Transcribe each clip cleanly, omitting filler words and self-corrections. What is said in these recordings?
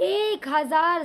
1000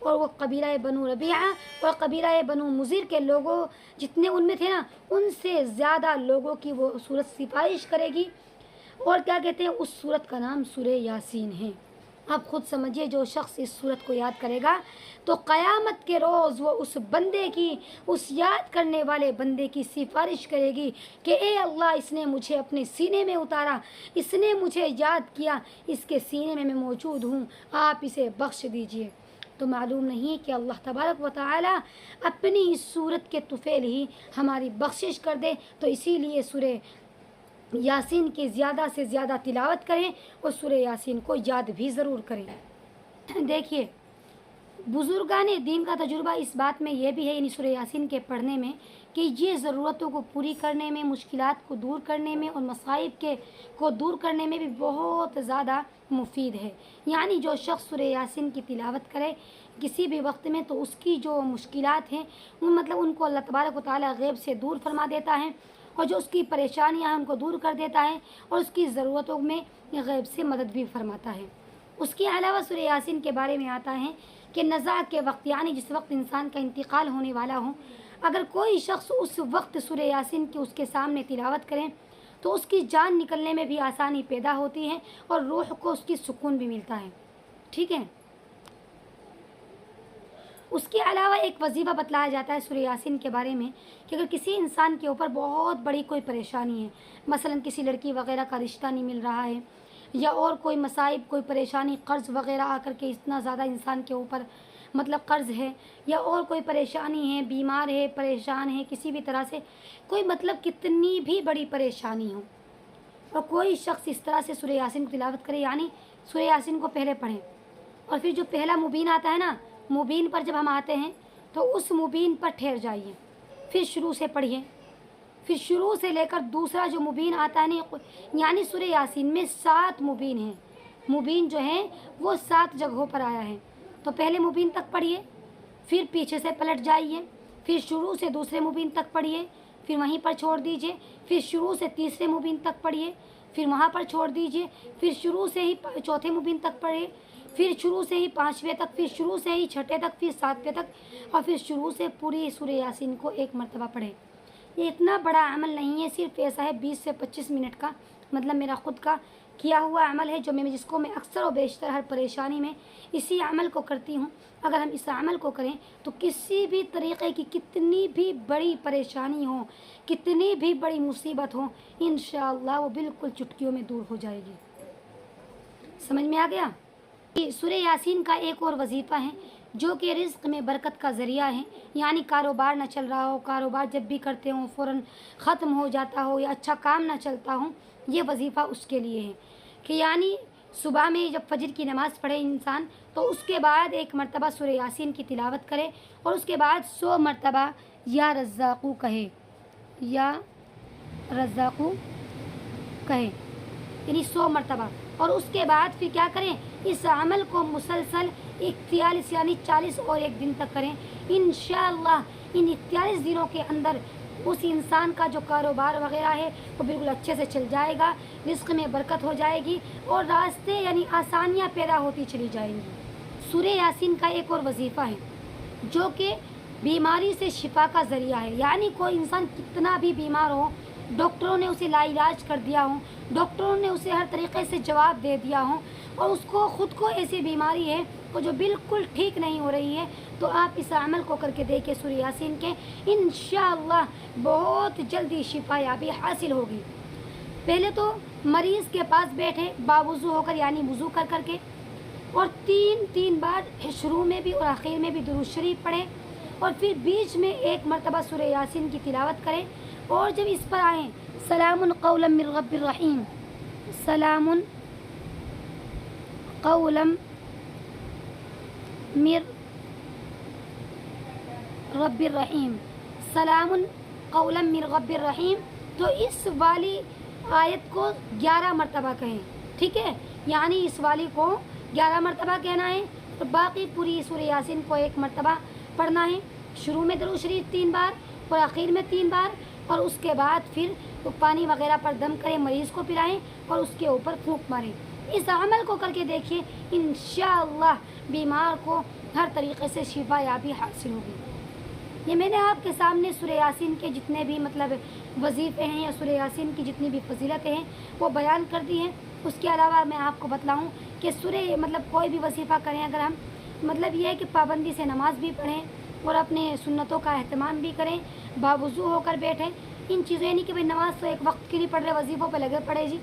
اور وہ قبیلہ بنو ربیعہ اور قبیلہ بنو مضر کے لوگوں جتنے ان میں تھے نا، ان سے زیادہ لوگوں کی وہ صورت سفارش کرے گی۔ اور کیا کہتے ہیں، اس صورت کا نام سورہ یاسین ہے۔ آپ خود سمجھیے، جو شخص اس صورت کو یاد کرے گا تو قیامت کے روز وہ اس بندے کی، اس یاد کرنے والے بندے کی سفارش کرے گی کہ اے اللہ، اس نے مجھے اپنے سینے میں اتارا، اس نے مجھے یاد کیا، اس کے سینے میں موجود ہوں، آپ اسے بخش دیجئے۔ تو معلوم نہیں کہ اللہ تبارک و تعالی اپنی اس صورت کے طفیل ہی ہماری بخشش کر دے۔ تو اسی لیے سورہ یاسین کی زیادہ سے زیادہ تلاوت کریں اور سورہ یاسین کو یاد بھی ضرور کریں۔ دیکھیے، بزرگان دین کا تجربہ اس بات میں یہ بھی ہے، یعنی سورہ یاسین کے پڑھنے میں، کہ یہ ضرورتوں کو پوری کرنے میں، مشکلات کو دور کرنے میں اور مصائب کو دور کرنے میں بھی بہت زیادہ مفید ہے۔ یعنی جو شخص سورہ یاسین کی تلاوت کرے کسی بھی وقت میں، تو اس کی جو مشکلات ہیں وہ مطلب ان کو اللہ تبارک و تعالیٰ غیب سے دور فرما دیتا ہے، اور جو اس کی پریشانیاں ہیں ان کو دور کر دیتا ہے، اور اس کی ضرورتوں میں غیب سے مدد بھی فرماتا ہے۔ اس کے علاوہ سورہ یاسین کے بارے میں آتا ہے کہ نزاع کے وقت، یعنی جس وقت انسان کا انتقال ہونے والا ہو، اگر کوئی شخص اس وقت سورہ یاسین کی اس کے سامنے تلاوت کرے تو اس کی جان نکلنے میں بھی آسانی پیدا ہوتی ہے اور روح کو اس کی سکون بھی ملتا ہے۔ ٹھیک ہے، اس کے علاوہ ایک وظیفہ بتلایا جاتا ہے سورہ یاسین کے بارے میں کہ اگر کسی انسان کے اوپر بہت بڑی کوئی پریشانی ہے، مثلا کسی لڑکی وغیرہ کا رشتہ نہیں مل رہا ہے، یا اور کوئی مصائب، کوئی پریشانی، قرض وغیرہ آ کر کے اتنا زیادہ انسان کے اوپر مطلب قرض ہے، یا اور کوئی پریشانی ہے، بیمار ہے، پریشان ہے کسی بھی طرح سے، کوئی مطلب کتنی بھی بڑی پریشانی ہو، اور کوئی شخص اس طرح سے سورہ یاسین کو تلاوت کرے، یعنی سورہ یاسین کو پہلے پڑھیں، اور پھر جو پہلا مبین آتا ہے نا، مبین پر جب ہم آتے ہیں تو اس مبین پر ٹھہر جائیے، پھر شروع سے پڑھیے، پھر شروع سے لے کر دوسرا جو مبین آتا ہے نا، یعنی سورہ یاسین میں 7 مبین ہیں، مبین جو ہیں وہ 7 جگہوں پر آیا ہے، تو پہلے مبین تک پڑھیے، پھر پیچھے سے پلٹ جائیے، پھر شروع سے دوسرے مبین تک پڑھیے، پھر وہیں پر چھوڑ دیجئے، پھر شروع سے تیسرے مبین تک پڑھیے، پھر وہاں پر چھوڑ دیجئے، پھر شروع سے ہی چوتھے مبین تک پڑھیے، پھر شروع سے ہی 5ویں تک، پھر شروع سے ہی 6 تک، پھر 7ویں تک، اور پھر شروع سے پوری سورہ یاسین کو ایک مرتبہ پڑھیں۔ یہ اتنا بڑا عمل نہیں ہے، صرف ایسا ہے 20 سے 25 منٹ کا، مطلب میرا خود کا کیا ہوا عمل ہے، جس کو میں اکثر و بیشتر ہر پریشانی میں اسی عمل کو کرتی ہوں۔ اگر ہم اس عمل کو کریں تو کسی بھی طریقے کی کتنی بھی بڑی پریشانی ہو، کتنی بھی بڑی مصیبت ہو، انشاءاللہ وہ بالکل چٹکیوں میں دور ہو جائے گی۔ سمجھ میں آ گیا؟ سورہ یاسین کا ایک اور وظیفہ ہے جو کہ رزق میں برکت کا ذریعہ ہے، یعنی کاروبار نہ چل رہا ہو، کاروبار جب بھی کرتے ہوں فوراً ختم ہو جاتا ہو، یا اچھا کام نہ چلتا ہو، یہ وظیفہ اس کے لیے ہے کہ یعنی صبح میں جب فجر کی نماز پڑھے انسان تو اس کے بعد ایک مرتبہ سورہ یاسین کی تلاوت کرے، اور اس کے بعد 100 مرتبہ یا رزاقو کہے، یا رزاقو کہے، یعنی 100 مرتبہ، اور اس کے بعد پھر کیا کریں، اس عمل کو مسلسل 41 یعنی 40 اور 1 دن تک کریں۔ انشاءاللہ ان 41 دنوں کے اندر اس انسان کا جو کاروبار وغیرہ ہے وہ بالکل اچھے سے چل جائے گا، رزق میں برکت ہو جائے گی، اور راستے یعنی آسانیاں پیدا ہوتی چلی جائیں گی۔ سورہ یاسین کا ایک اور وظیفہ ہے جو کہ بیماری سے شفا کا ذریعہ ہے، یعنی کوئی انسان کتنا بھی بیمار ہو، ڈاکٹروں نے اسے لا علاج کر دیا ہو، ڈاکٹروں نے اسے ہر طریقے سے جواب دے دیا ہو، اور اس کو خود کو ایسی بیماری ہے جو بالکل ٹھیک نہیں ہو رہی ہے، تو آپ اس عمل کو کر کے دیکھیں سورہ یاسین کے، انشاءاللہ بہت جلدی شفا یابی حاصل ہوگی۔ پہلے تو مریض کے پاس بیٹھے باوضو ہو کر، یعنی وضو کر کر کے، اور 3 بار شروع میں بھی اور آخر میں بھی درود شریف پڑھیں، اور پھر بیچ میں 1 مرتبہ سورہ یاسین کی تلاوت کریں، اور جب اس پر آئیں سلام قولا من رب الرحیم، سلام قولا من رب الرحیم، سلام قولا من رب الرحیم، تو اس والی آیت کو 11 مرتبہ کہیں، ٹھیک ہے، یعنی اس والی کو 11 مرتبہ کہنا ہے، اور باقی پوری سورہ یاسین کو 1 مرتبہ پڑھنا ہے، شروع میں درود شریف 3 بار اور آخر میں 3 بار، اور اس کے بعد پھر پانی وغیرہ پر دم کریں، مریض کو پلائیں اور اس کے اوپر پھونک ماریں۔ اس عمل کو کر کے دیکھیے، انشاءاللہ بیمار کو ہر طریقے سے شفا یابی حاصل ہوگی۔ یہ میں نے آپ کے سامنے سورہ یاسین کے جتنے بھی مطلب وظیفے ہیں یا سورہ یاسین کی جتنی بھی فضیلتیں ہیں وہ بیان کر دی ہیں۔ اس کے علاوہ میں آپ کو بتلاؤں کہ سورہ مطلب کوئی بھی وظیفہ کریں اگر ہم، مطلب یہ ہے کہ پابندی سے نماز بھی پڑھیں اور اپنے سنتوں کا اہتمام بھی کریں، باوضو ہو کر بیٹھیں۔ ان چیزیں نہیں کہ بھائی نماز تو ایک وقت کے لیے پڑھ رہے، وظیفوں پہ لگے پڑے جی،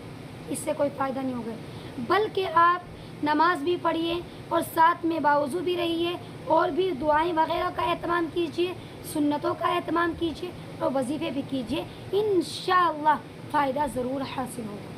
اس سے کوئی فائدہ نہیں ہوگا، بلکہ آپ نماز بھی پڑھیے اور ساتھ میں باوضو بھی رہیے اور بھی دعائیں وغیرہ کا اہتمام کیجیے، سنتوں کا اہتمام کیجیے اور وظیفے بھی کیجیے، انشاءاللہ فائدہ ضرور حاصل ہوگا۔